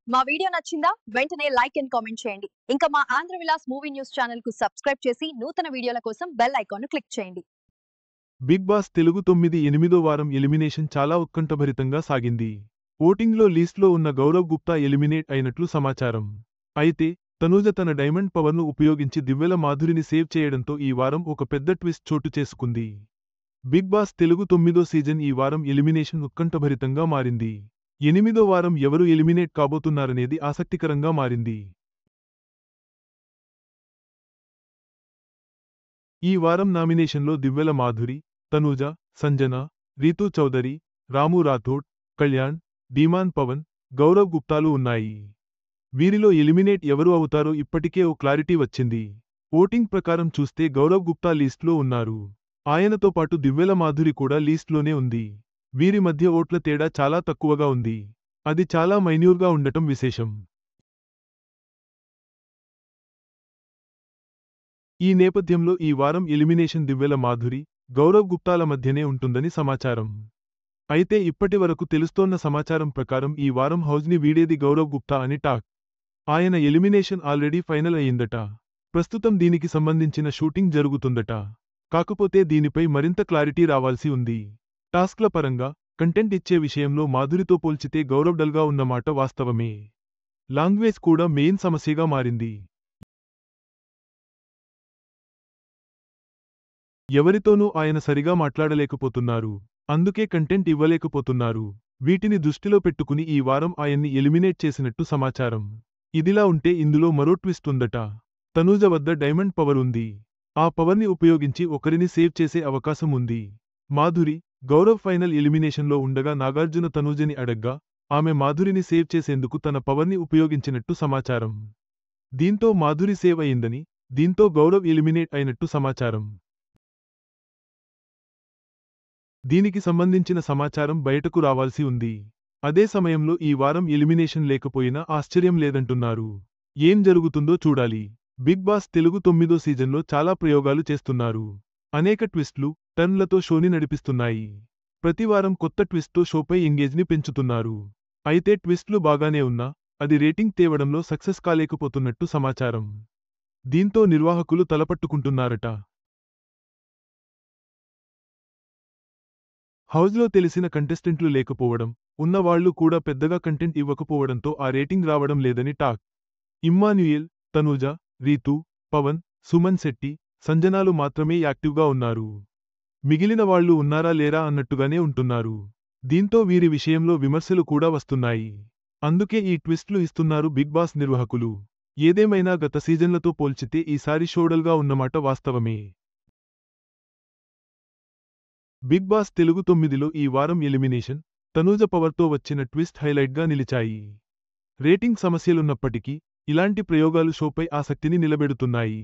మా వీడియో నచ్చిందా? వెంటనే లైక్ అండ్ కామెంట్ చేయండి. ఇంకా మా Andhra Vilas movie news channel కు సబ్స్క్రైబ్ చేసి నూతన వీడియోల కోసం బెల్ ఐకాన్ ను క్లిక్ చేయండి. బిగ్ బాస్ తెలుగు 8 వారం ఎలిమినేషన్ చాలా ఉత్కంఠభరితంగా సాగింది. ఓటింగ్లో లీస్ట్లో ఉన్న గౌరవ్ గుప్తా ఎలిమినేట్ అయినట్లు సమాచారం. అయితే తనూజ తన డైమండ్ పవర్ను ఉపయోగించి దివ్వెల మాధురిని సేవ్ చేయడంతో ఈ వారం ఒక పెద్ద ట్విస్ట్ చోటు చేసుకుంది. బిగ్ బాస్ తెలుగు 9వ సీజన్ ఈ వారం ఎలిమినేషన్ ఉత్కంఠభరితంగా మారింది. 8వ వారం ఎవరు ఎలిమినేట్ కాబోతున్నారనేది ఆసక్తికరంగా మారింది. ఈ వారం నామినేషన్లో దివ్వెల మాధురి, తనూజ, సంజన, రీతూ చౌదరి, రాము రాథోడ్, కళ్యాణ్, ధీమాన్ పవన్, గౌరవ్ గుప్తాలు ఉన్నాయి. వీరిలో ఎలిమినేట్ ఎవరు అవుతారో ఇప్పటికే ఓ క్లారిటీ వచ్చింది. ఓటింగ్ ప్రకారం చూస్తే గౌరవ్ గుప్తా లీస్ట్లో ఉన్నారు. ఆయనతో పాటు దివ్వెల మాధురి కూడా లీస్ట్లోనే ఉంది. వీరి మధ్య ఓట్ల తేడా చాలా తక్కువగా ఉంది. అది చాలా మైన్యూర్గా ఉండటం విశేషం. ఈ నేపథ్యంలో ఈ వారం ఎలిమినేషన్ దివ్వెల మాధురి, గౌరవ్ గుప్తాల మధ్యనే ఉంటుందని సమాచారం. అయితే ఇప్పటి వరకు తెలుస్తోన్న సమాచారం ప్రకారం ఈ వారం హౌజ్ని వీడేది గౌరవ్ గుప్తా అని టాక్. ఆయన ఎలిమినేషన్ ఆల్రెడీ ఫైనల్ అయ్యిందట. ప్రస్తుతం దీనికి సంబంధించిన షూటింగ్ జరుగుతుందట. కాకపోతే దీనిపై మరింత క్లారిటీ రావాల్సి ఉంది. టాస్క్ల పరంగా, కంటెంట్ ఇచ్చే విషయంలో మాధురితో పోల్చితే గౌరవ్ డల్గా ఉన్నమాట వాస్తవమే. లాంగ్వేజ్ కూడా మెయిన్ సమస్యగా మారింది. ఎవరితోనూ ఆయన సరిగా మాట్లాడలేకపోతున్నారు. అందుకే కంటెంట్ ఇవ్వలేకపోతున్నారు. వీటిని దృష్టిలో పెట్టుకుని ఈ వారం ఆయన్ని ఎలిమినేట్ చేసినట్టు సమాచారం. ఇదిలా ఉంటే ఇందులో మరో ట్విస్ట్ ఉందట. తనూజ వద్ద డైమండ్ పవర్ ఉంది. ఆ పవర్ని ఉపయోగించి ఒకరిని సేవ్ చేసే అవకాశం ఉంది. మాధురి, గౌరవ్ ఫైనల్ ఎలిమినేషన్లో ఉండగా నాగార్జున తనూజని అడగ్గా ఆమె మాధురిని సేవ్ చేసేందుకు తన పవర్ని ఉపయోగించినట్టు సమాచారం. దీంతో మాధురి సేవ్ అయిందని, దీంతో గౌరవ్ ఎలిమినేట్ అయినట్టు సమాచారం. దీనికి సంబంధించిన సమాచారం బయటకు రావాల్సి ఉంది. అదే సమయంలో ఈ వారం ఎలిమినేషన్ లేకపోయినా ఆశ్చర్యం లేదంటున్నారు. ఏం జరుగుతుందో చూడాలి. బిగ్ బాస్ తెలుగు 9వ సీజన్లో చాలా ప్రయోగాలు చేస్తున్నారు. అనేక ట్విస్ట్లు, టర్న్లతో షోని నడిపిస్తున్నాయి. ప్రతివారం కొత్త ట్విస్ట్తో షోపై ఎంగేజ్ని పెంచుతున్నారు. అయితే ట్విస్ట్లు బాగానే ఉన్నా, అది రేటింగ్ తేవడంలో సక్సెస్ కాలేకపోతున్నట్టు సమాచారం. దీంతో నిర్వాహకులు తలపట్టుకుంటున్నారట. హౌజ్లో తెలిసిన కంటెస్టెంట్లు లేకపోవడం, ఉన్నవాళ్లు కూడా పెద్దగా కంటెంట్ ఇవ్వకపోవడంతో ఆ రేటింగ్ రావడం లేదని టాక్. ఇమ్మాన్యుయేల్, తనూజ, రీతూ, పవన్, సుమన్ శెట్టి, సంజనాలు మాత్రమే యాక్టివ్గా ఉన్నారు. మిగిలిన వాళ్లు ఉన్నారా లేరా అన్నట్టుగానే ఉంటున్నారు. దీంతో వీరి విషయంలో విమర్శలు కూడా వస్తున్నాయి. అందుకే ఈ ట్విస్ట్లు ఇస్తున్నారు బిగ్ బాస్ నిర్వాహకులు. ఏదేమైనా గత సీజన్లతో పోల్చితే ఈసారి షోడల్గా ఉన్నమాట వాస్తవమే. బిగ్ బాస్ తెలుగు 9లో ఈ వారం ఎలిమినేషన్, తనూజ పవర్తో వచ్చిన ట్విస్ట్ హైలైట్గా నిలిచాయి. రేటింగ్ సమస్యలున్నప్పటికీ, ఇలాంటి ప్రయోగాలు షోపై ఆసక్తిని నిలబెడుతున్నాయి.